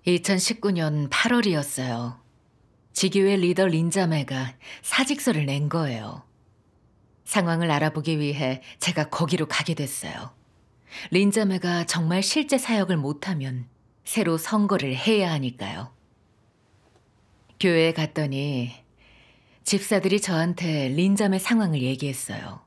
2019년 8월이었어요. 지교회 리더 린자매가 사직서를 낸 거예요. 상황을 알아보기 위해 제가 거기로 가게 됐어요. 린자매가 정말 실제 사역을 못하면 새로 선거를 해야 하니까요. 교회에 갔더니 집사들이 저한테 린자매 상황을 얘기했어요.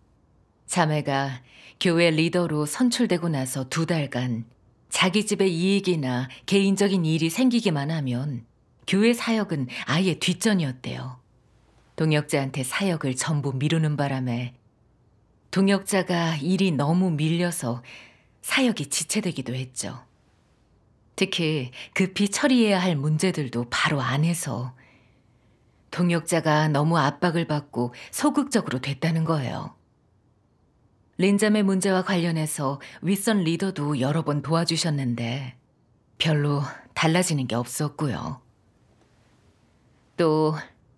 자매가 교회 리더로 선출되고 나서 2달간 자기 집의 이익이나 개인적인 일이 생기기만 하면 교회 사역은 아예 뒷전이었대요. 동역자한테 사역을 전부 미루는 바람에 동역자가 일이 너무 밀려서 사역이 지체되기도 했죠. 특히 급히 처리해야 할 문제들도 바로 안에서 동역자가 너무 압박을 받고 소극적으로 됐다는 거예요. 린자매 문제와 관련해서 윗선 리더도 여러 번 도와주셨는데 별로 달라지는 게 없었고요. 또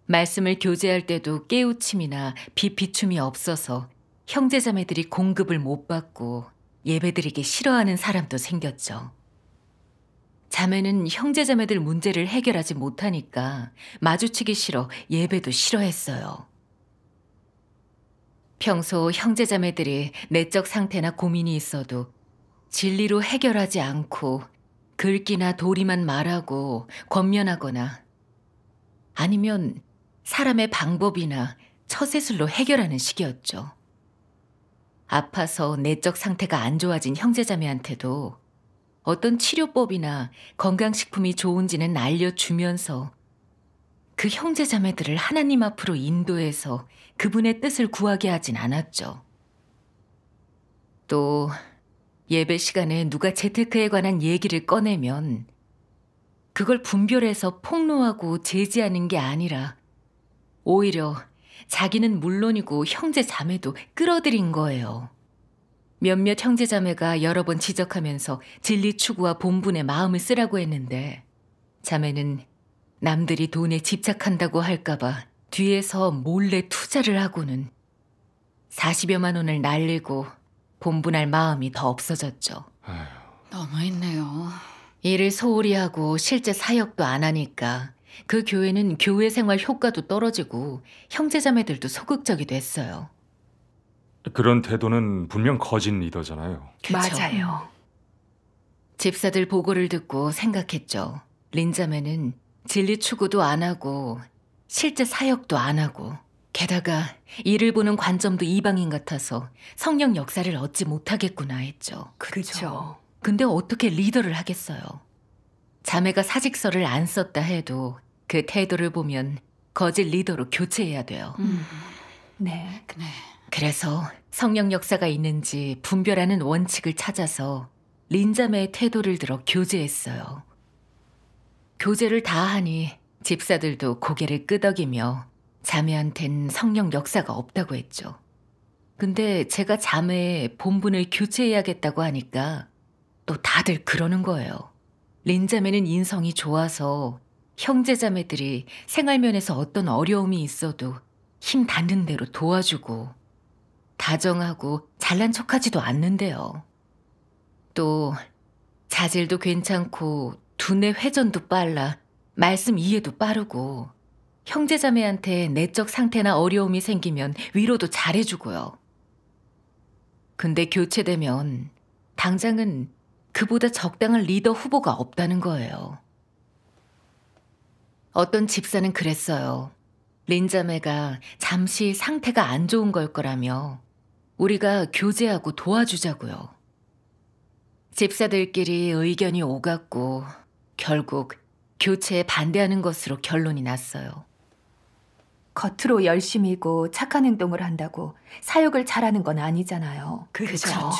말씀을 교제할 때도 깨우침이나 비피춤이 없어서 형제자매들이 공급을 못 받고 예배드리기 싫어하는 사람도 생겼죠. 자매는 형제자매들 문제를 해결하지 못하니까 마주치기 싫어 예배도 싫어했어요. 평소 형제자매들이 내적 상태나 고민이 있어도 진리로 해결하지 않고 글기나 도리만 말하고 권면하거나 아니면 사람의 방법이나 처세술로 해결하는 식이었죠. 아파서 내적 상태가 안 좋아진 형제자매한테도 어떤 치료법이나 건강식품이 좋은지는 알려주면서 그 형제자매들을 하나님 앞으로 인도해서 그분의 뜻을 구하게 하진 않았죠. 또 예배 시간에 누가 재테크에 관한 얘기를 꺼내면 그걸 분별해서 폭로하고 제지하는 게 아니라 오히려 자기는 물론이고 형제자매도 끌어들인 거예요. 몇몇 형제자매가 여러 번 지적하면서 진리 추구와 본분에 마음을 쓰라고 했는데 자매는 남들이 돈에 집착한다고 할까봐 뒤에서 몰래 투자를 하고는 40여만 원을 날리고 본분할 마음이 더 없어졌죠. 너무했네요. 일을 소홀히 하고 실제 사역도 안 하니까 그 교회는 교회 생활 효과도 떨어지고 형제자매들도 소극적이 됐어요. 그런 태도는 분명 거짓 리더잖아요. 그쵸? 맞아요. 집사들 보고를 듣고 생각했죠. 린자매는 진리 추구도 안 하고 실제 사역도 안 하고 게다가 일을 보는 관점도 이방인 같아서 성령 역사를 얻지 못하겠구나 했죠. 그렇죠. 근데 어떻게 리더를 하겠어요? 자매가 사직서를 안 썼다 해도 그 태도를 보면 거짓 리더로 교체해야 돼요. 네. 그래서 성령 역사가 있는지 분별하는 원칙을 찾아서 린자매의 태도를 들어 교제했어요. 교제를 다 하니 집사들도 고개를 끄덕이며 자매한텐 성령 역사가 없다고 했죠. 근데 제가 자매의 본분을 교체해야겠다고 하니까 또 다들 그러는 거예요. 린자매는 인성이 좋아서 형제자매들이 생활면에서 어떤 어려움이 있어도 힘 닿는 대로 도와주고 다정하고 잘난 척하지도 않는데요. 또 자질도 괜찮고 두뇌 회전도 빨라 말씀 이해도 빠르고 형제자매한테 내적 상태나 어려움이 생기면 위로도 잘해주고요. 근데 교체되면 당장은 그보다 적당한 리더 후보가 없다는 거예요. 어떤 집사는 그랬어요. 린자매가 잠시 상태가 안 좋은 걸 거라며 우리가 교제하고 도와주자고요. 집사들끼리 의견이 오갔고 결국 교체에 반대하는 것으로 결론이 났어요. 겉으로 열심이고 착한 행동을 한다고 사역을 잘하는 건 아니잖아요. 그렇죠.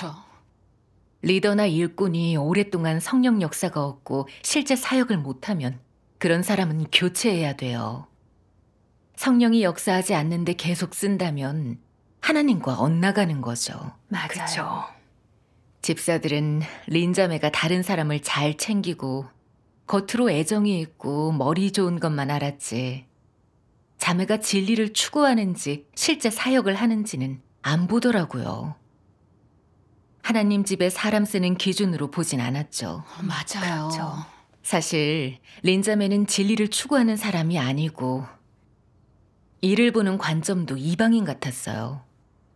리더나 일꾼이 오랫동안 성령 역사가 없고 실제 사역을 못하면 그런 사람은 교체해야 돼요. 성령이 역사하지 않는데 계속 쓴다면 하나님과 엇나가는 거죠. 맞아요. 집사들은 린자매가 다른 사람을 잘 챙기고 겉으로 애정이 있고 머리 좋은 것만 알았지 자매가 진리를 추구하는지 실제 사역을 하는지는 안 보더라고요. 하나님 집에 사람 쓰는 기준으로 보진 않았죠. 맞아요. 그렇죠. 사실 린자매는 진리를 추구하는 사람이 아니고 일을 보는 관점도 이방인 같았어요.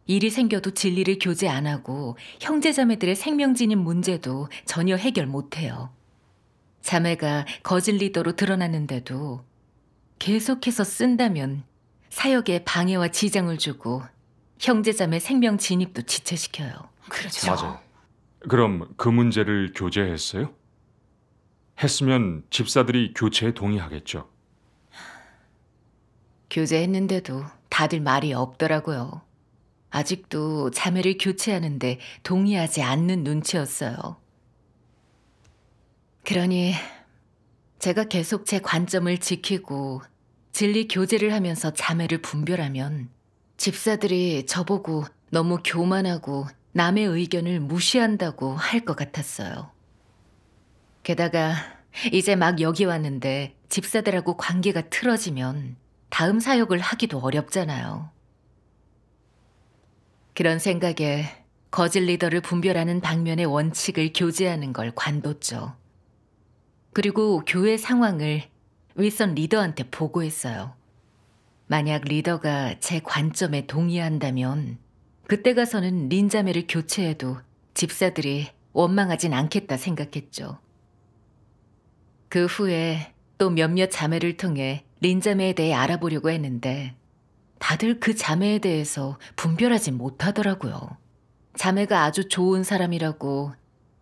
일이 생겨도 진리를 교제 안 하고 형제자매들의 생명진인 문제도 전혀 해결 못해요. 자매가 거짓 리더로 드러났는데도 계속해서 쓴다면 사역에 방해와 지장을 주고 형제자매 생명 진입도 지체시켜요. 그렇죠. 맞아요. 그럼 그 문제를 교제했어요? 했으면 집사들이 교체에 동의하겠죠. 교제했는데도 다들 말이 없더라고요. 아직도 자매를 교체하는데 동의하지 않는 눈치였어요. 그러니 제가 계속 제 관점을 지키고 진리 교제를 하면서 자매를 분별하면 집사들이 저보고 너무 교만하고 남의 의견을 무시한다고 할 것 같았어요. 게다가 이제 막 여기 왔는데 집사들하고 관계가 틀어지면 다음 사역을 하기도 어렵잖아요. 그런 생각에 거짓 리더를 분별하는 방면의 원칙을 교제하는 걸 관뒀죠. 그리고 교회 상황을 윗선 리더한테 보고했어요. 만약 리더가 제 관점에 동의한다면 그때 가서는 린자매를 교체해도 집사들이 원망하진 않겠다 생각했죠. 그 후에 또 몇몇 자매를 통해 린자매에 대해 알아보려고 했는데 다들 그 자매에 대해서 분별하지 못하더라고요. 자매가 아주 좋은 사람이라고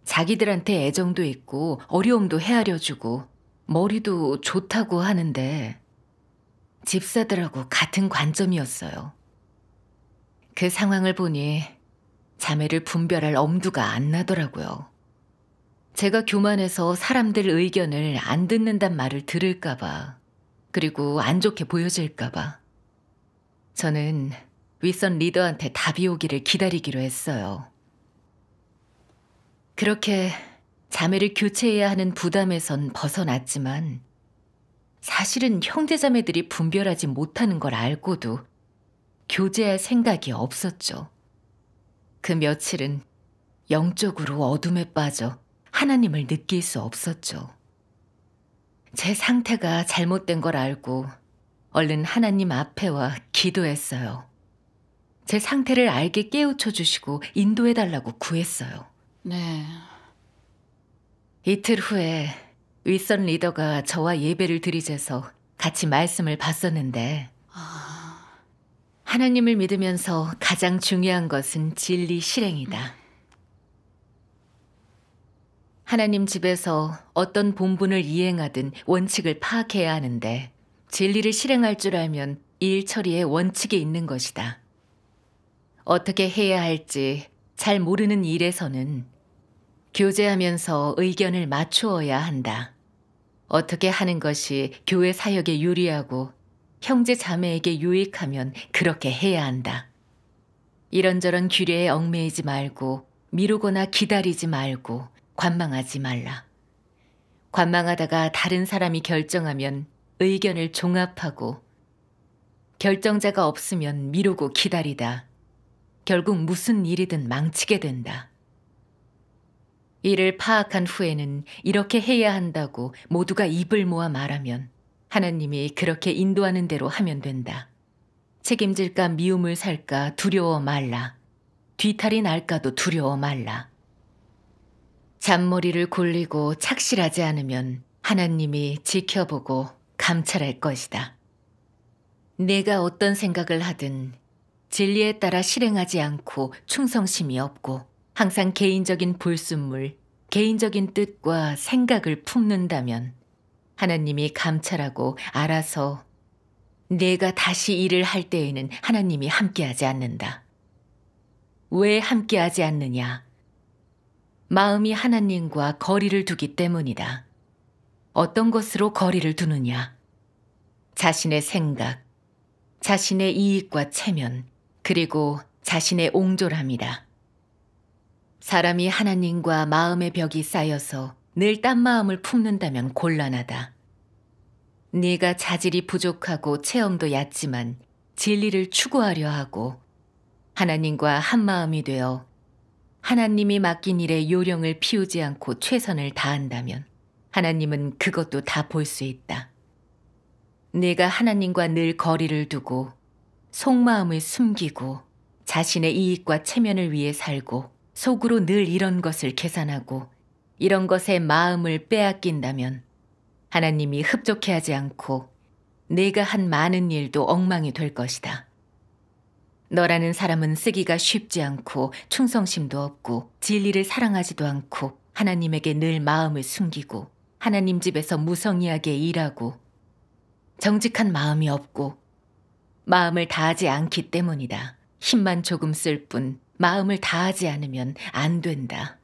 자기들한테 애정도 있고 어려움도 헤아려주고 머리도 좋다고 하는데 집사들하고 같은 관점이었어요. 그 상황을 보니 자매를 분별할 엄두가 안 나더라고요. 제가 교만해서 사람들 의견을 안 듣는단 말을 들을까봐, 그리고 안 좋게 보여질까봐. 저는 윗선 리더한테 답이 오기를 기다리기로 했어요. 그렇게 자매를 교체해야 하는 부담에선 벗어났지만 사실은 형제자매들이 분별하지 못하는 걸 알고도 교제할 생각이 없었죠. 그 며칠은 영적으로 어둠에 빠져 하나님을 느낄 수 없었죠. 제 상태가 잘못된 걸 알고 얼른 하나님 앞에 와 기도했어요. 제 상태를 알게 깨우쳐 주시고 인도해달라고 구했어요. 네. 이틀 후에 윗선 리더가 저와 예배를 드리재서 같이 말씀을 봤었는데 하나님을 믿으면서 가장 중요한 것은 진리 실행이다. 하나님 집에서 어떤 본분을 이행하든 원칙을 파악해야 하는데 진리를 실행할 줄 알면 일 처리에 원칙이 있는 것이다. 어떻게 해야 할지 잘 모르는 일에서는 교제하면서 의견을 맞추어야 한다. 어떻게 하는 것이 교회 사역에 유리하고 형제 자매에게 유익하면 그렇게 해야 한다. 이런저런 규례에 얽매이지 말고 미루거나 기다리지 말고 관망하지 말라. 관망하다가 다른 사람이 결정하면 의견을 종합하고 결정자가 없으면 미루고 기다리다. 결국 무슨 일이든 망치게 된다. 이를 파악한 후에는 이렇게 해야 한다고 모두가 입을 모아 말하면 하나님이 그렇게 인도하는 대로 하면 된다. 책임질까 미움을 살까 두려워 말라. 뒤탈이 날까도 두려워 말라. 잔머리를 굴리고 착실하지 않으면 하나님이 지켜보고 감찰할 것이다. 내가 어떤 생각을 하든 진리에 따라 실행하지 않고 충성심이 없고 항상 개인적인 불순물, 개인적인 뜻과 생각을 품는다면 하나님이 감찰하고 알아서 내가 다시 일을 할 때에는 하나님이 함께하지 않는다. 왜 함께하지 않느냐? 마음이 하나님과 거리를 두기 때문이다. 어떤 것으로 거리를 두느냐? 자신의 생각, 자신의 이익과 체면, 그리고 자신의 옹졸함이다. 사람이 하나님과 마음의 벽이 쌓여서 늘 딴 마음을 품는다면 곤란하다. 네가 자질이 부족하고 체험도 얕지만 진리를 추구하려 하고 하나님과 한 마음이 되어 하나님이 맡긴 일에 요령을 피우지 않고 최선을 다한다면 하나님은 그것도 다 볼 수 있다. 내가 하나님과 늘 거리를 두고 속마음을 숨기고 자신의 이익과 체면을 위해 살고 속으로 늘 이런 것을 계산하고 이런 것에 마음을 빼앗긴다면 하나님이 흡족해하지 않고 내가 한 많은 일도 엉망이 될 것이다. 너라는 사람은 쓰기가 쉽지 않고 충성심도 없고 진리를 사랑하지도 않고 하나님에게 늘 마음을 숨기고 하나님 집에서 무성의하게 일하고 정직한 마음이 없고 마음을 다하지 않기 때문이다. 힘만 조금 쓸 뿐 마음을 다하지 않으면 안 된다.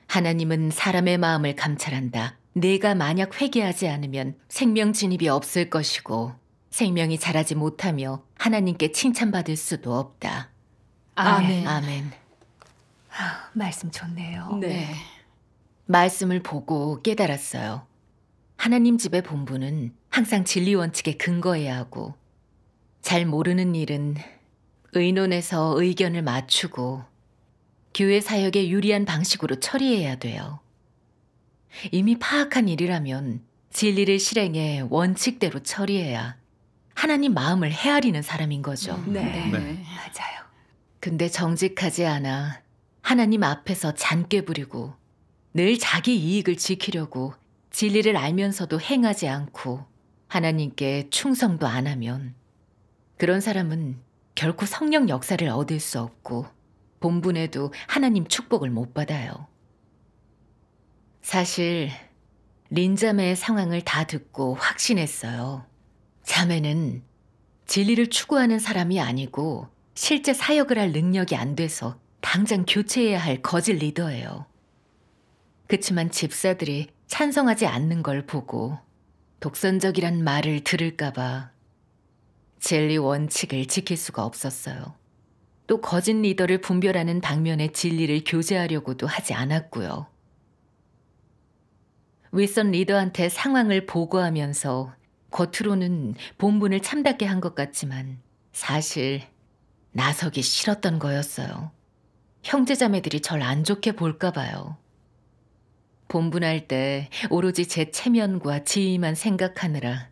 하나님은 사람의 마음을 감찰한다. 내가 만약 회개하지 않으면 생명 진입이 없을 것이고 생명이 자라지 못하며 하나님께 칭찬받을 수도 없다. 아멘. 아멘. 말씀 좋네요. 네. 말씀을 보고 깨달았어요. 하나님 집의 본분은 항상 진리 원칙에 근거해야 하고 잘 모르는 일은 의논해서 의견을 맞추고 교회 사역에 유리한 방식으로 처리해야 돼요. 이미 파악한 일이라면 진리를 실행해 원칙대로 처리해야 하나님 마음을 헤아리는 사람인 거죠. 네. 네. 맞아요. 근데 정직하지 않아 하나님 앞에서 잔꾀 부리고 늘 자기 이익을 지키려고 진리를 알면서도 행하지 않고 하나님께 충성도 안 하면 그런 사람은 결코 성령 역사를 얻을 수 없고 본분에도 하나님 축복을 못 받아요. 사실 린자매의 상황을 다 듣고 확신했어요. 자매는 진리를 추구하는 사람이 아니고 실제 사역을 할 능력이 안 돼서 당장 교체해야 할 거짓 리더예요. 그치만 집사들이 찬성하지 않는 걸 보고 독선적이란 말을 들을까봐 진리 원칙을 지킬 수가 없었어요. 또 거짓 리더를 분별하는 방면의 진리를 교제하려고도 하지 않았고요. 윗선 리더한테 상황을 보고하면서 겉으로는 본분을 참답게 한 것 같지만 사실 나서기 싫었던 거였어요. 형제자매들이 절 안 좋게 볼까 봐요. 본분할 때 오로지 제 체면과 지위만 생각하느라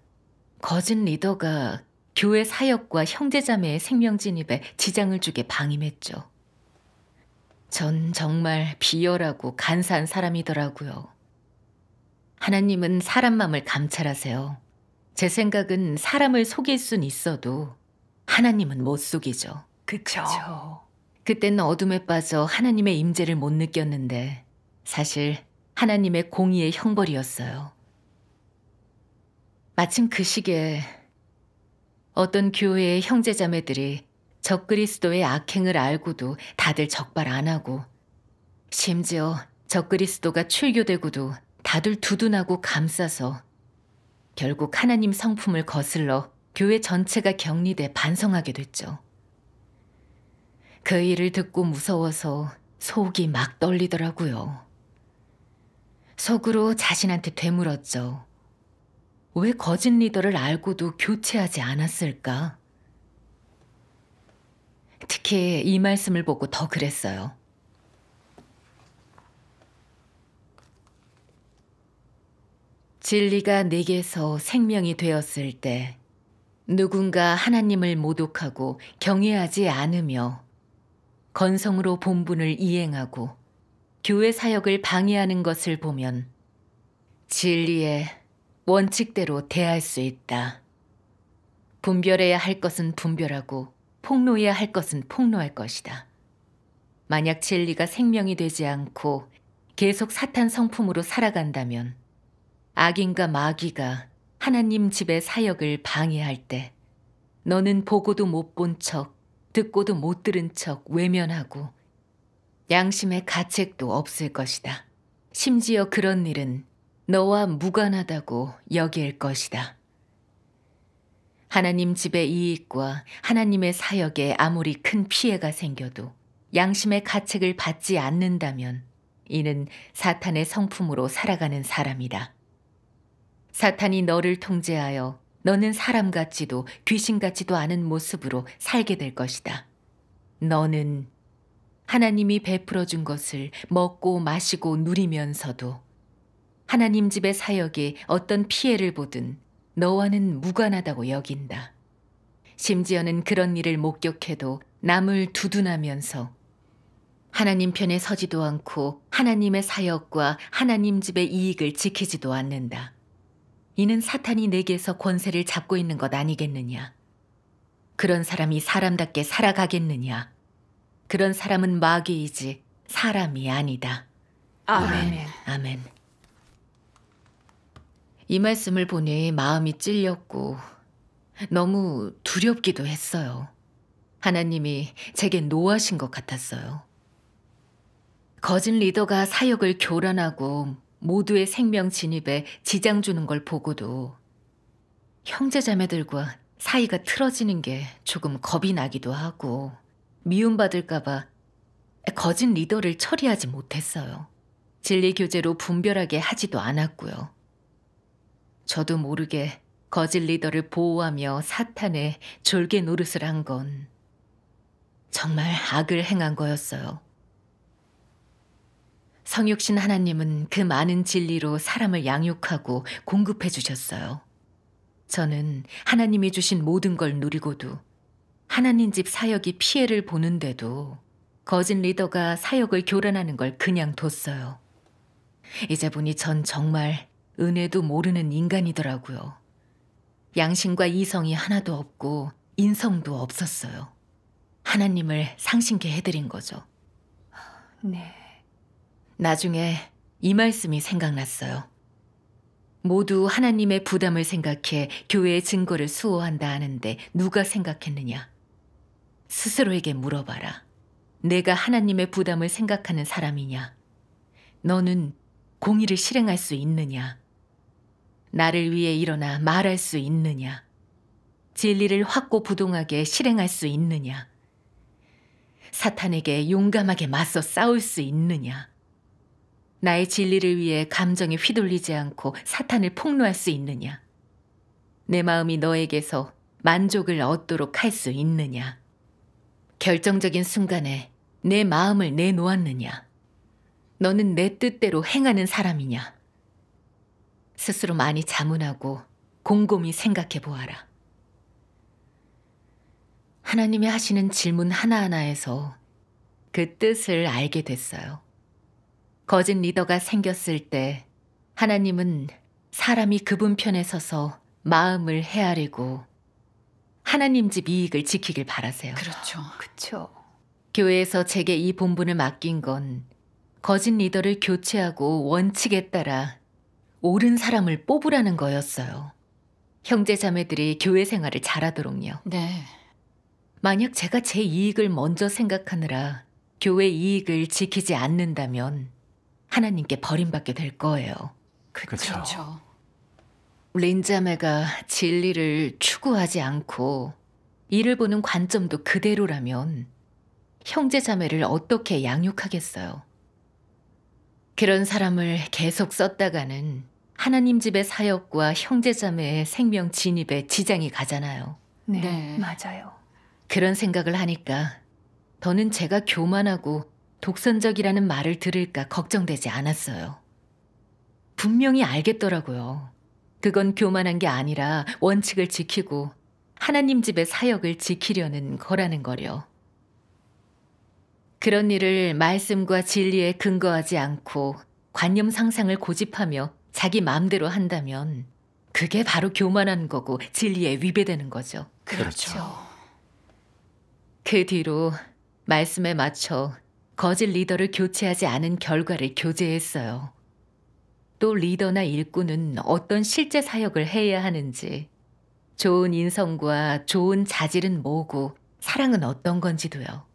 거짓 리더가 교회 사역과 형제자매의 생명 진입에 지장을 주게 방임했죠. 전 정말 비열하고 간사한 사람이더라고요. 하나님은 사람 마음을 감찰하세요. 제 생각은 사람을 속일 순 있어도 하나님은 못 속이죠. 그쵸. 그때는 어둠에 빠져 하나님의 임재를 못 느꼈는데 사실 하나님의 공의의 형벌이었어요. 마침 그 시기에 어떤 교회의 형제자매들이 적그리스도의 악행을 알고도 다들 적발 안 하고 심지어 적그리스도가 출교되고도 다들 두둔하고 감싸서 결국 하나님 성품을 거슬러 교회 전체가 격리돼 반성하게 됐죠. 그 일을 듣고 무서워서 속이 막 떨리더라고요. 속으로 자신한테 되물었죠. 왜 거짓 리더를 알고도 교체하지 않았을까? 특히 이 말씀을 보고 더 그랬어요. 진리가 내게서 생명이 되었을 때 누군가 하나님을 모독하고 경외하지 않으며 건성으로 본분을 이행하고 교회 사역을 방해하는 것을 보면 진리의 원칙대로 대할 수 있다. 분별해야 할 것은 분별하고 폭로해야 할 것은 폭로할 것이다. 만약 진리가 생명이 되지 않고 계속 사탄 성품으로 살아간다면 악인과 마귀가 하나님 집의 사역을 방해할 때 너는 보고도 못 본 척, 듣고도 못 들은 척 외면하고 양심의 가책도 없을 것이다. 심지어 그런 일은 너와 무관하다고 여길 것이다. 하나님 집의 이익과 하나님의 사역에 아무리 큰 피해가 생겨도 양심의 가책을 받지 않는다면 이는 사탄의 성품으로 살아가는 사람이다. 사탄이 너를 통제하여 너는 사람 같지도 귀신 같지도 않은 모습으로 살게 될 것이다. 너는 하나님이 베풀어 준 것을 먹고 마시고 누리면서도 하나님 집의 사역이 어떤 피해를 보든 너와는 무관하다고 여긴다. 심지어는 그런 일을 목격해도 남을 두둔하면서 하나님 편에 서지도 않고 하나님의 사역과 하나님 집의 이익을 지키지도 않는다. 이는 사탄이 내게서 권세를 잡고 있는 것 아니겠느냐? 그런 사람이 사람답게 살아가겠느냐? 그런 사람은 마귀이지 사람이 아니다. 아멘. 아멘. 이 말씀을 보니 마음이 찔렸고 너무 두렵기도 했어요. 하나님이 제게 노하신 것 같았어요. 거짓 리더가 사역을 교란하고 모두의 생명 진입에 지장 주는 걸 보고도 형제자매들과 사이가 틀어지는 게 조금 겁이 나기도 하고 미움받을까 봐 거짓 리더를 처리하지 못했어요. 진리 교제로 분별하게 하지도 않았고요. 저도 모르게 거짓 리더를 보호하며 사탄의 졸개 노릇을 한 건 정말 악을 행한 거였어요. 성육신 하나님은 그 많은 진리로 사람을 양육하고 공급해 주셨어요. 저는 하나님이 주신 모든 걸 누리고도 하나님 집 사역이 피해를 보는데도 거짓 리더가 사역을 교란하는 걸 그냥 뒀어요. 이제 보니 전 정말 은혜도 모르는 인간이더라고요. 양심과 이성이 하나도 없고 인성도 없었어요. 하나님을 상심케 해드린 거죠. 네. 나중에 이 말씀이 생각났어요. 모두 하나님의 부담을 생각해 교회의 증거를 수호한다 하는데 누가 생각했느냐? 스스로에게 물어봐라. 내가 하나님의 부담을 생각하는 사람이냐? 너는 공의를 실행할 수 있느냐? 나를 위해 일어나 말할 수 있느냐? 진리를 확고부동하게 실행할 수 있느냐? 사탄에게 용감하게 맞서 싸울 수 있느냐? 나의 진리를 위해 감정에 휘둘리지 않고 사탄을 폭로할 수 있느냐? 내 마음이 너에게서 만족을 얻도록 할 수 있느냐? 결정적인 순간에 내 마음을 내놓았느냐? 너는 내 뜻대로 행하는 사람이냐? 스스로 많이 자문하고 곰곰이 생각해 보아라. 하나님이 하시는 질문 하나하나에서 그 뜻을 알게 됐어요. 거짓 리더가 생겼을 때 하나님은 사람이 그분 편에 서서 마음을 헤아리고 하나님 집 이익을 지키길 바라세요. 그렇죠. 그쵸. 교회에서 제게 이 본분을 맡긴 건 거짓 리더를 교체하고 원칙에 따라 옳은 사람을 뽑으라는 거였어요. 형제 자매들이 교회 생활을 잘하도록요. 네. 만약 제가 제 이익을 먼저 생각하느라 교회 이익을 지키지 않는다면 하나님께 버림받게 될 거예요. 그렇죠. 린자매가 진리를 추구하지 않고 이를 보는 관점도 그대로라면 형제 자매를 어떻게 양육하겠어요? 그런 사람을 계속 썼다가는 하나님 집의 사역과 형제 자매의 생명 진입에 지장이 가잖아요. 네, 네. 맞아요. 그런 생각을 하니까 더는 제가 교만하고 독선적이라는 말을 들을까 걱정되지 않았어요. 분명히 알겠더라고요. 그건 교만한 게 아니라 원칙을 지키고 하나님 집의 사역을 지키려는 거라는 거려. 그런 일을 말씀과 진리에 근거하지 않고 관념 상상을 고집하며 자기 마음대로 한다면 그게 바로 교만한 거고 진리에 위배되는 거죠. 그렇죠. 그 뒤로 말씀에 맞춰 거짓 리더를 교체하지 않은 결과를 교제했어요. 또 리더나 일꾼은 어떤 실제 사역을 해야 하는지, 좋은 인성과 좋은 자질은 뭐고 사랑은 어떤 건지도요.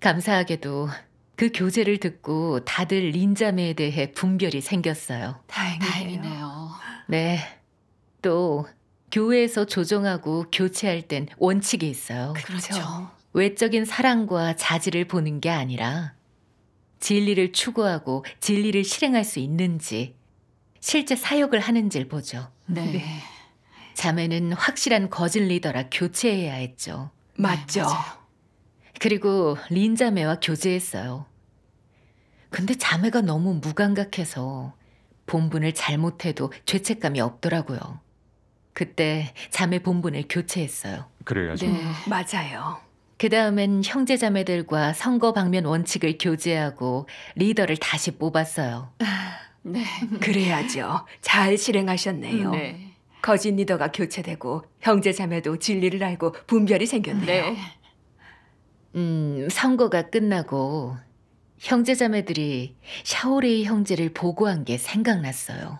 감사하게도 그 교제를 듣고 다들 린자매에 대해 분별이 생겼어요. 다행이네요. 네. 또 교회에서 조정하고 교체할 땐 원칙이 있어요. 그렇죠. 외적인 사랑과 자질을 보는 게 아니라 진리를 추구하고 진리를 실행할 수 있는지, 실제 사역을 하는지를 보죠. 네. 네. 자매는 확실한 거짓 리더라 교체해야 했죠. 맞죠. 맞아요. 그리고 린자매와 교제했어요. 근데 자매가 너무 무감각해서 본분을 잘못해도 죄책감이 없더라고요. 그때 자매 본분을 교체했어요. 그래야죠. 네. 맞아요. 그 다음엔 형제자매들과 선거 방면 원칙을 교제하고 리더를 다시 뽑았어요. 네. 그래야죠. 잘 실행하셨네요. 네. 거짓 리더가 교체되고 형제자매도 진리를 알고 분별이 생겼네요. 네. 선거가 끝나고 형제자매들이 샤오레이 형제를 보고한 게 생각났어요.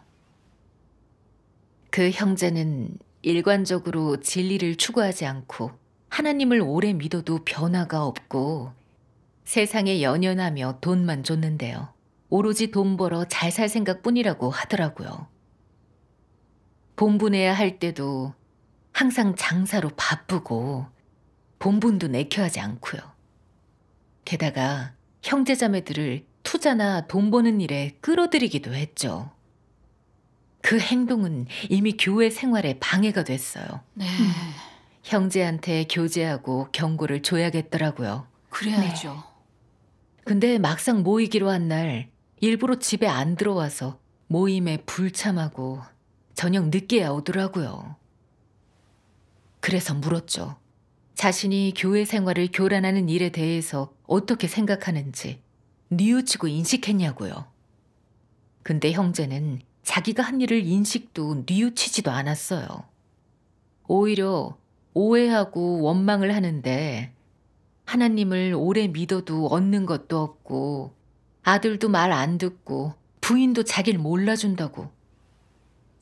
그 형제는 일관적으로 진리를 추구하지 않고 하나님을 오래 믿어도 변화가 없고 세상에 연연하며 돈만 줬는데요. 오로지 돈 벌어 잘 살 생각뿐이라고 하더라고요. 본분해야 할 때도 항상 장사로 바쁘고 본분도 내켜하지 않고요. 게다가 형제자매들을 투자나 돈 버는 일에 끌어들이기도 했죠. 그 행동은 이미 교회 생활에 방해가 됐어요. 네. 형제한테 교제하고 경고를 줘야겠더라고요. 그래야죠. 근데 막상 모이기로 한 날 일부러 집에 안 들어와서 모임에 불참하고 저녁 늦게야 오더라고요. 그래서 물었죠. 자신이 교회 생활을 교란하는 일에 대해서 어떻게 생각하는지 뉘우치고 인식했냐고요. 근데 형제는 자기가 한 일을 인식도 뉘우치지도 않았어요. 오히려 오해하고 원망을 하는데 하나님을 오래 믿어도 얻는 것도 없고 아들도 말 안 듣고 부인도 자기를 몰라준다고.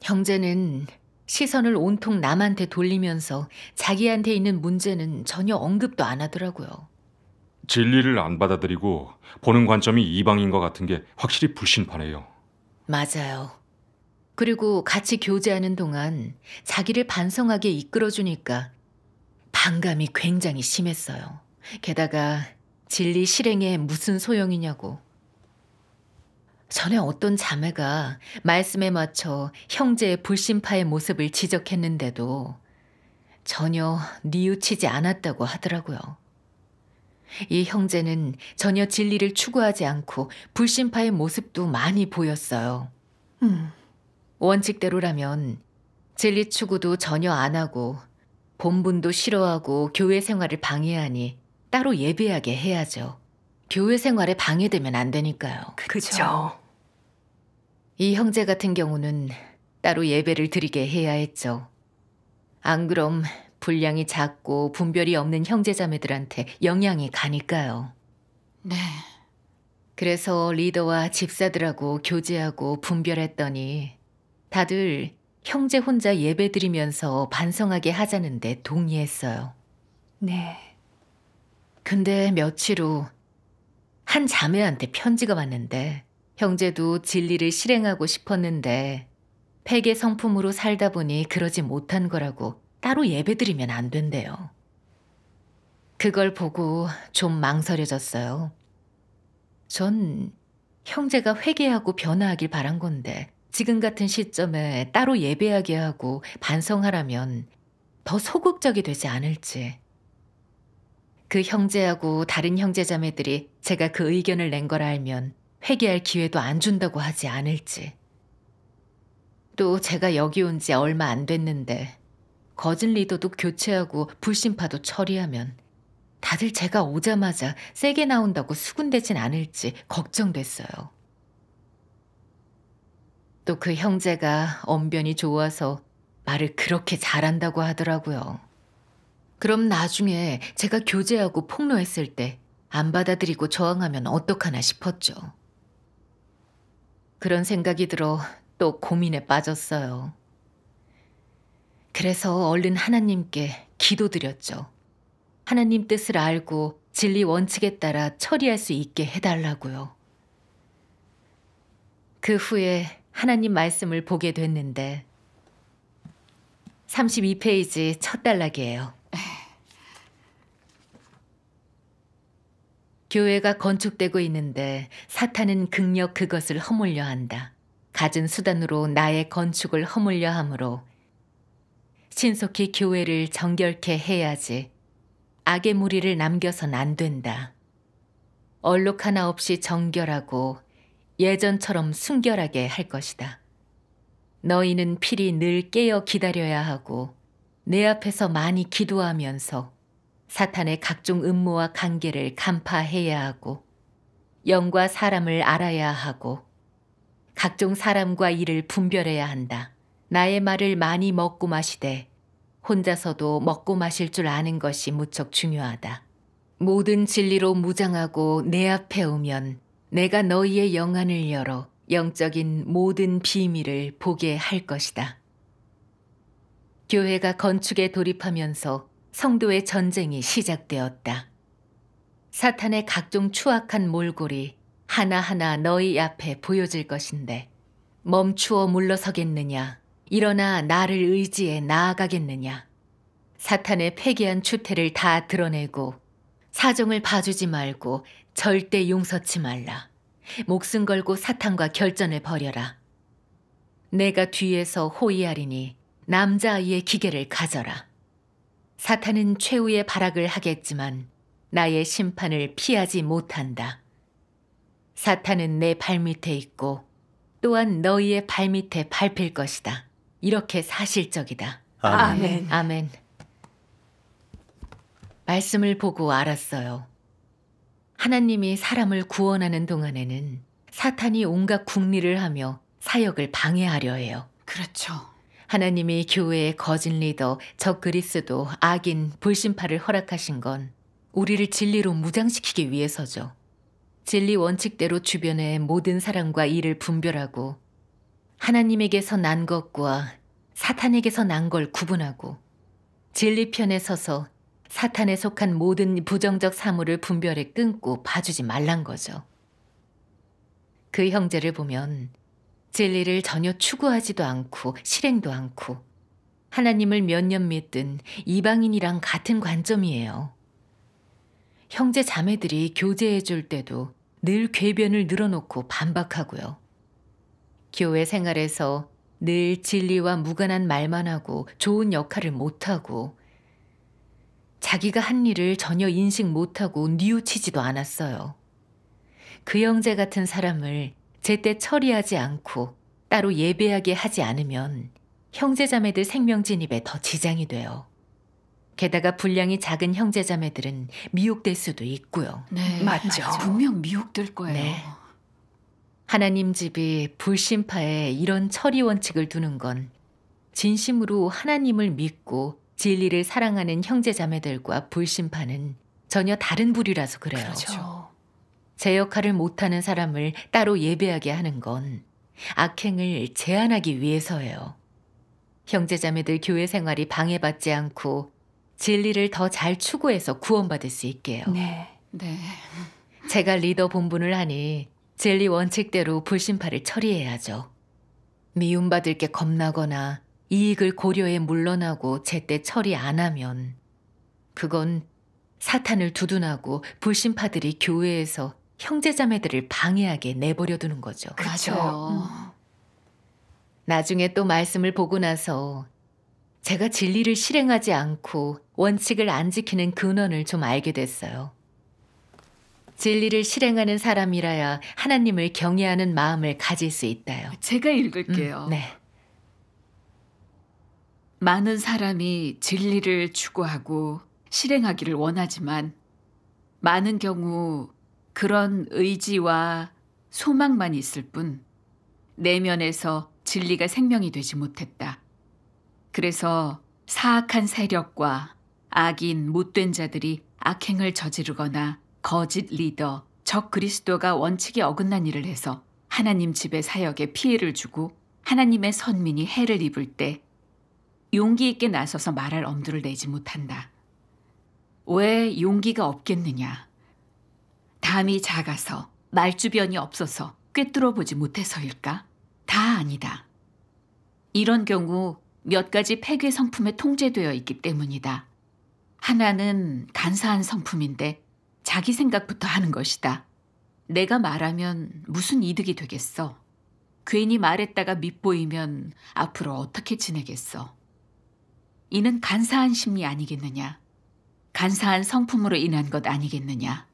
형제는 시선을 온통 남한테 돌리면서 자기한테 있는 문제는 전혀 언급도 안 하더라고요. 진리를 안 받아들이고 보는 관점이 이방인 것 같은 게 확실히 불신파네요. 맞아요. 그리고 같이 교제하는 동안 자기를 반성하게 이끌어주니까 반감이 굉장히 심했어요. 게다가 진리 실행에 무슨 소용이냐고. 전에 어떤 자매가 말씀에 맞춰 형제의 불신파의 모습을 지적했는데도 전혀 뉘우치지 않았다고 하더라고요. 이 형제는 전혀 진리를 추구하지 않고 불신파의 모습도 많이 보였어요. 원칙대로라면 진리 추구도 전혀 안 하고 본분도 싫어하고 교회 생활을 방해하니 따로 예배하게 해야죠. 교회 생활에 방해되면 안 되니까요. 그쵸. 이 형제 같은 경우는 따로 예배를 드리게 해야 했죠. 안 그럼 분량이 작고 분별이 없는 형제자매들한테 영향이 가니까요. 네. 그래서 리더와 집사들하고 교제하고 분별했더니 다들 형제 혼자 예배 드리면서 반성하게 하자는데 동의했어요. 네. 근데 며칠 후 한 자매한테 편지가 왔는데 형제도 진리를 실행하고 싶었는데 폐계 성품으로 살다 보니 그러지 못한 거라고 따로 예배드리면 안 된대요. 그걸 보고 좀 망설여졌어요. 전 형제가 회개하고 변화하길 바란 건데 지금 같은 시점에 따로 예배하게 하고 반성하라면 더 소극적이 되지 않을지. 그 형제하고 다른 형제자매들이 제가 그 의견을 낸 걸 알면 회개할 기회도 안 준다고 하지 않을지. 또 제가 여기 온 지 얼마 안 됐는데 거짓 리더도 교체하고 불신파도 처리하면 다들 제가 오자마자 세게 나온다고 수군대진 않을지 걱정됐어요. 또 그 형제가 언변이 좋아서 말을 그렇게 잘한다고 하더라고요. 그럼 나중에 제가 교제하고 폭로했을 때 안 받아들이고 저항하면 어떡하나 싶었죠. 그런 생각이 들어 또 고민에 빠졌어요. 그래서 얼른 하나님께 기도드렸죠. 하나님 뜻을 알고 진리 원칙에 따라 처리할 수 있게 해달라고요. 그 후에 하나님 말씀을 보게 됐는데 32페이지 첫 단락이에요. 교회가 건축되고 있는데 사탄은 극력 그것을 허물려 한다. 갖은 수단으로 나의 건축을 허물려 하므로 신속히 교회를 정결케 해야지. 악의 무리를 남겨선 안 된다. 얼룩 하나 없이 정결하고 예전처럼 순결하게 할 것이다. 너희는 필히 늘 깨어 기다려야 하고 내 앞에서 많이 기도하면서 사탄의 각종 음모와 관계를 간파해야 하고 영과 사람을 알아야 하고 각종 사람과 일을 분별해야 한다. 나의 말을 많이 먹고 마시되 혼자서도 먹고 마실 줄 아는 것이 무척 중요하다. 모든 진리로 무장하고 내 앞에 오면 내가 너희의 영안을 열어 영적인 모든 비밀을 보게 할 것이다. 교회가 건축에 돌입하면서 성도의 전쟁이 시작되었다. 사탄의 각종 추악한 몰골이 하나하나 너희 앞에 보여질 것인데 멈추어 물러서겠느냐? 일어나 나를 의지해 나아가겠느냐? 사탄의 패기한 추태를 다 드러내고 사정을 봐주지 말고 절대 용서치 말라. 목숨 걸고 사탄과 결전을 벌여라. 내가 뒤에서 호위하리니 남자아이의 기계를 가져라. 사탄은 최후의 발악을 하겠지만 나의 심판을 피하지 못한다. 사탄은 내 발밑에 있고 또한 너희의 발밑에 밟힐 것이다. 이렇게 사실적이다. 아멘. 아멘. 말씀을 보고 알았어요. 하나님이 사람을 구원하는 동안에는 사탄이 온갖 궁리를 하며 사역을 방해하려 해요. 그렇죠. 하나님이 교회의 거짓 리더, 적그리스도, 악인, 불신파를 허락하신 건 우리를 진리로 무장시키기 위해서죠. 진리 원칙대로 주변의 모든 사람과 일을 분별하고 하나님에게서 난 것과 사탄에게서 난 걸 구분하고 진리 편에 서서 사탄에 속한 모든 부정적 사물을 분별해 끊고 봐주지 말란 거죠. 그 형제를 보면 진리를 전혀 추구하지도 않고 실행도 않고 하나님을 몇 년 믿든 이방인이랑 같은 관점이에요. 형제 자매들이 교제해 줄 때도 늘 궤변을 늘어놓고 반박하고요. 교회 생활에서 늘 진리와 무관한 말만 하고 좋은 역할을 못하고 자기가 한 일을 전혀 인식 못하고 뉘우치지도 않았어요. 그 형제 같은 사람을 제때 처리하지 않고 따로 예배하게 하지 않으면 형제자매들 생명진입에 더 지장이 돼요. 게다가 분량이 작은 형제자매들은 미혹될 수도 있고요. 네, 맞죠. 분명 미혹될 거예요. 네. 하나님 집이 불신파에 이런 처리 원칙을 두는 건 진심으로 하나님을 믿고 진리를 사랑하는 형제자매들과 불신파는 전혀 다른 부류라서 그래요. 그렇죠. 제 역할을 못하는 사람을 따로 예배하게 하는 건 악행을 제한하기 위해서예요. 형제자매들 교회 생활이 방해받지 않고 진리를 더 잘 추구해서 구원받을 수 있게요. 네. 네. 제가 리더 본분을 하니 진리 원칙대로 불신파를 처리해야죠. 미움받을 게 겁나거나 이익을 고려해 물러나고 제때 처리 안 하면 그건 사탄을 두둔하고 불신파들이 교회에서 형제자매들을 방해하게 내버려 두는 거죠. 그쵸. 맞아요. 나중에 또 말씀을 보고 나서 제가 진리를 실행하지 않고 원칙을 안 지키는 근원을 좀 알게 됐어요. 진리를 실행하는 사람이라야 하나님을 경외하는 마음을 가질 수 있다요. 제가 읽을게요. 네. 많은 사람이 진리를 추구하고 실행하기를 원하지만 많은 경우 그런 의지와 소망만 있을 뿐 내면에서 진리가 생명이 되지 못했다. 그래서 사악한 세력과 악인, 못된 자들이 악행을 저지르거나 거짓 리더, 적 그리스도가 원칙에 어긋난 일을 해서 하나님 집의 사역에 피해를 주고 하나님의 선민이 해를 입을 때 용기 있게 나서서 말할 엄두를 내지 못한다. 왜 용기가 없겠느냐? 담이 작아서 말주변이 없어서 꿰뚫어 보지 못해서일까? 다 아니다. 이런 경우 몇 가지 폐괴 성품에 통제되어 있기 때문이다. 하나는 간사한 성품인데 자기 생각부터 하는 것이다. 내가 말하면 무슨 이득이 되겠어? 괜히 말했다가 밉보이면 앞으로 어떻게 지내겠어? 이는 간사한 심리 아니겠느냐? 간사한 성품으로 인한 것 아니겠느냐?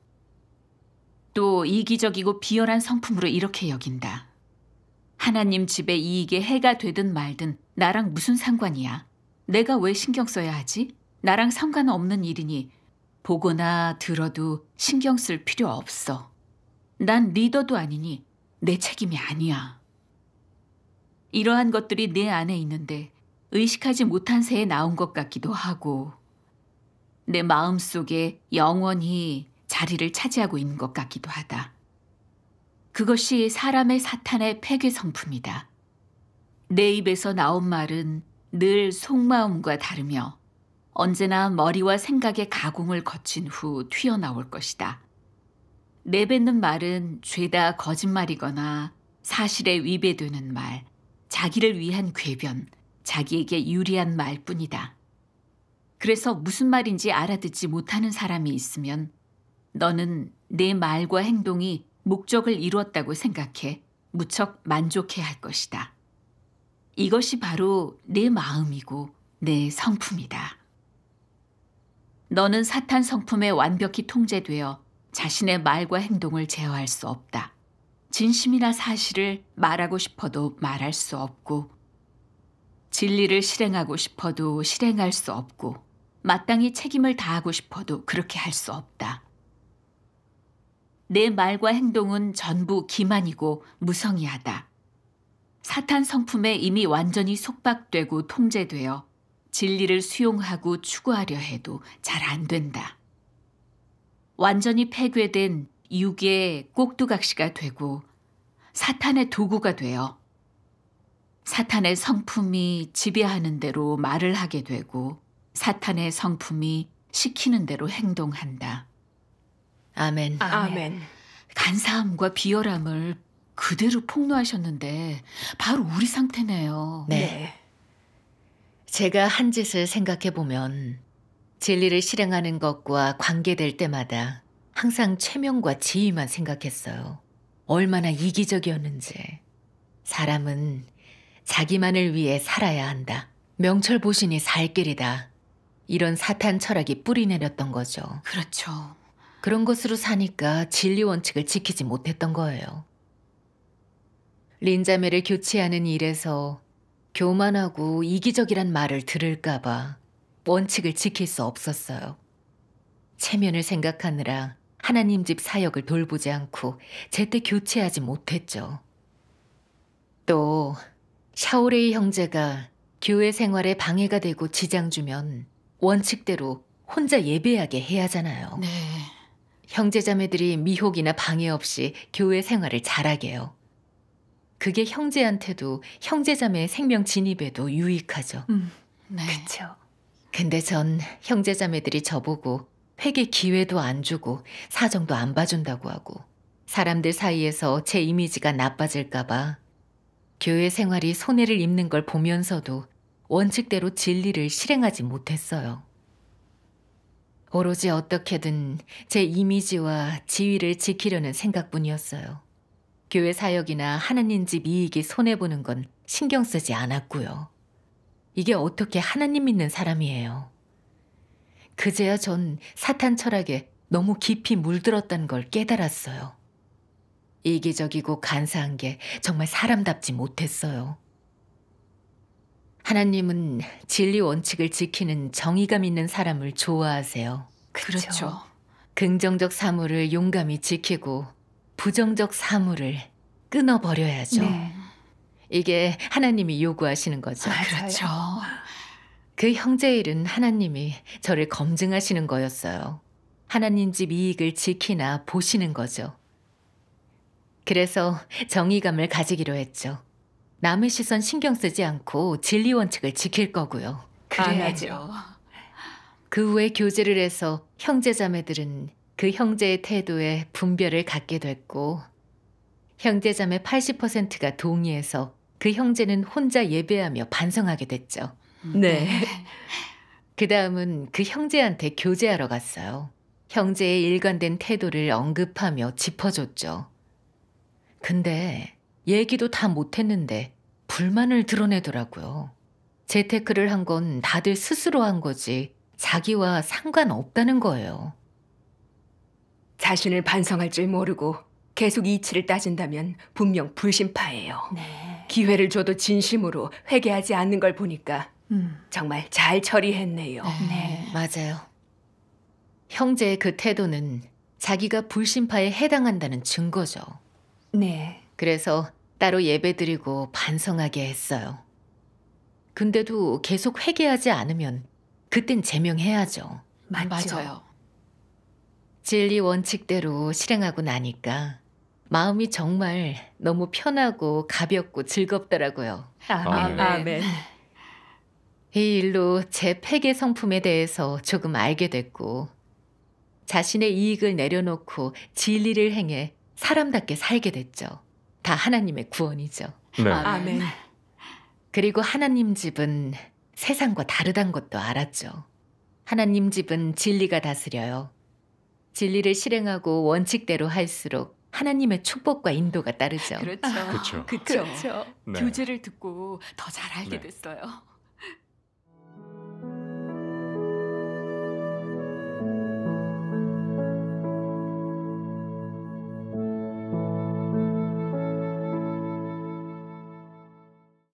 또 이기적이고 비열한 성품으로 이렇게 여긴다. 하나님 집의 이익에 해가 되든 말든 나랑 무슨 상관이야. 내가 왜 신경 써야 하지? 나랑 상관없는 일이니 보거나 들어도 신경 쓸 필요 없어. 난 리더도 아니니 내 책임이 아니야. 이러한 것들이 내 안에 있는데 의식하지 못한 새에 나온 것 같기도 하고 내 마음속에 영원히 자리를 차지하고 있는 것 같기도 하다. 그것이 사람의 사탄의 폐괴 성품이다. 내 입에서 나온 말은 늘 속마음과 다르며 언제나 머리와 생각의 가공을 거친 후 튀어나올 것이다. 내뱉는 말은 죄다 거짓말이거나 사실에 위배되는 말, 자기를 위한 궤변, 자기에게 유리한 말뿐이다. 그래서 무슨 말인지 알아듣지 못하는 사람이 있으면 너는 내 말과 행동이 목적을 이루었다고 생각해 무척 만족해야 할 것이다. 이것이 바로 내 마음이고 내 성품이다. 너는 사탄 성품에 완벽히 통제되어 자신의 말과 행동을 제어할 수 없다. 진심이나 사실을 말하고 싶어도 말할 수 없고 진리를 실행하고 싶어도 실행할 수 없고 마땅히 책임을 다하고 싶어도 그렇게 할 수 없다. 내 말과 행동은 전부 기만이고 무성의하다. 사탄 성품에 이미 완전히 속박되고 통제되어 진리를 수용하고 추구하려 해도 잘 안 된다. 완전히 폐괴된 육의 꼭두각시가 되고 사탄의 도구가 되어 사탄의 성품이 지배하는 대로 말을 하게 되고 사탄의 성품이 시키는 대로 행동한다. 아멘. 아멘. 간사함과 비열함을 그대로 폭로하셨는데 바로 우리 상태네요. 네. 제가 한 짓을 생각해 보면 진리를 실행하는 것과 관계될 때마다 항상 최명과 지위만 생각했어요. 얼마나 이기적이었는지. 사람은 자기만을 위해 살아야 한다. 명철보신이 살 길이다. 이런 사탄 철학이 뿌리 내렸던 거죠. 그렇죠. 그런 것으로 사니까 진리 원칙을 지키지 못했던 거예요. 린자매를 교체하는 일에서 교만하고 이기적이란 말을 들을까봐 원칙을 지킬 수 없었어요. 체면을 생각하느라 하나님 집 사역을 돌보지 않고 제때 교체하지 못했죠. 또 샤오레이 형제가 교회 생활에 방해가 되고 지장 주면 원칙대로 혼자 예배하게 해야 하잖아요. 네. 형제자매들이 미혹이나 방해 없이 교회 생활을 잘하게요. 그게 형제한테도 형제자매의 생명 진입에도 유익하죠. 네. 그쵸. 근데 전 형제자매들이 저보고 회개 기회도 안 주고 사정도 안 봐준다고 하고 사람들 사이에서 제 이미지가 나빠질까봐 교회 생활이 손해를 입는 걸 보면서도 원칙대로 진리를 실행하지 못했어요. 오로지 어떻게든 제 이미지와 지위를 지키려는 생각뿐이었어요. 교회 사역이나 하나님 집 이익이 손해보는 건 신경 쓰지 않았고요. 이게 어떻게 하나님 믿는 사람이에요. 그제야 전 사탄 철학에 너무 깊이 물들었다는 걸 깨달았어요. 이기적이고 간사한 게 정말 사람답지 못했어요. 하나님은 진리 원칙을 지키는 정의감 있는 사람을 좋아하세요. 그렇죠. 긍정적 사물을 용감히 지키고 부정적 사물을 끊어버려야죠. 네. 이게 하나님이 요구하시는 거죠. 맞아요. 그렇죠. 그 형제 일은 하나님이 저를 검증하시는 거였어요. 하나님 집 이익을 지키나 보시는 거죠. 그래서 정의감을 가지기로 했죠. 남의 시선 신경 쓰지 않고 진리 원칙을 지킬 거고요. 그래야죠. 그 후에 교제를 해서 형제자매들은 그 형제의 태도에 분별을 갖게 됐고 형제자매 80%가 동의해서 그 형제는 혼자 예배하며 반성하게 됐죠. 네. 그 다음은 그 형제한테 교제하러 갔어요. 형제의 일관된 태도를 언급하며 짚어줬죠. 근데 얘기도 다 못했는데 불만을 드러내더라고요. 재테크를 한 건 다들 스스로 한 거지 자기와 상관없다는 거예요. 자신을 반성할 줄 모르고 계속 이치를 따진다면 분명 불신파예요. 네. 기회를 줘도 진심으로 회개하지 않는 걸 보니까 정말 잘 처리했네요. 네. 맞아요. 형제의 그 태도는 자기가 불신파에 해당한다는 증거죠. 네. 그래서 따로 예배드리고 반성하게 했어요. 근데도 계속 회개하지 않으면 그땐 제명해야죠. 맞죠. 맞아요. 진리 원칙대로 실행하고 나니까 마음이 정말 너무 편하고 가볍고 즐겁더라고요. 아멘. 아멘. 이 일로 제 폐계 성품에 대해서 조금 알게 됐고 자신의 이익을 내려놓고 진리를 행해 사람답게 살게 됐죠. 다 하나님의 구원이죠. 네. 아멘. 그리고 하나님 집은 세상과 다르단 것도 알았죠. 하나님 집은 진리가 다스려요. 진리를 실행하고 원칙대로 할수록 하나님의 축복과 인도가 따르죠. 그렇죠. 그렇죠. 그렇죠. 네. 교제를 듣고 더 잘 알게 네. 됐어요.